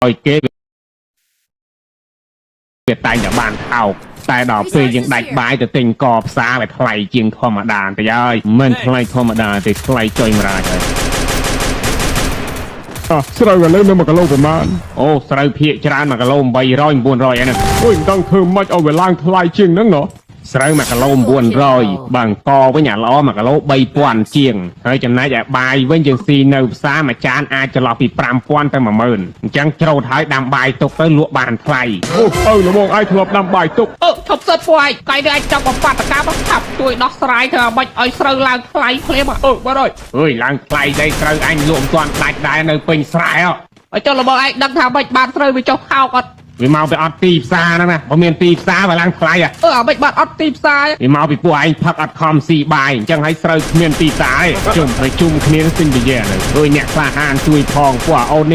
ឲ្យគេវាតែងតែបានថោកតែដល់ពេលយើងដាច់បាយទៅទិញកផ្សារឲ្យថ្លៃជាងធម្មតាទៅហើយមិនថ្លៃធម្មតាទេថ្លៃចុយម្រាយហើយស្រូវឥឡូវនៅ1គីឡូប្រមាណអូស្រូវភាគច្រើន1គីឡូ800 900ហ្នឹងអូយមិនដឹងធ្វើម៉េចឲ្យវាឡើងថ្លៃជាងហ្នឹងណោះស្រូវ1គីឡូ900បើកវិញអាល្អ1គីឡូ3000ជាងហើយចំណែកឯបាយវិញយើងស៊ីនៅផ្សារមួយចានអាចចន្លោះពី5000ទៅ10000អញ្ចឹងច្រូតហើយដាំបាយទុកទៅលក់បានថ្លៃអូល្មងឯងធ្លាប់ដាំបាយទុកឈប់សិតពួកឯងកាយនេះឯងចង់បបាតកម្មថាប់ជួយដោះស្រាយធ្វើឲ្យមិនឲ្យស្រូវឡើងថ្លៃភ្លាមបាទអើយឡើងថ្លៃដែរស្រូវអញលក់មិនទាន់ដាច់ដែរនៅពេញស្រែឲ្យចុះល្មងឯងដឹងថាមិនបានស្រូវវាចុះខោកអត់វាមកពីអត់ទីផ្សារហ្នឹងណាបើមានទីផ្សារវាឡើងថ្លៃអ្មេចបាត់អត់ទីផ្សារវាមកពីពួកឯងផឹកអត់ខំស៊ីបាយអញ្ចឹងហើយស្រូវគ្មានទីផ្សារទេជុំគ្នាទិញទៅយ៉ាទៅអើយអ្នកក្លាហានជួយផងពួកអូននេះ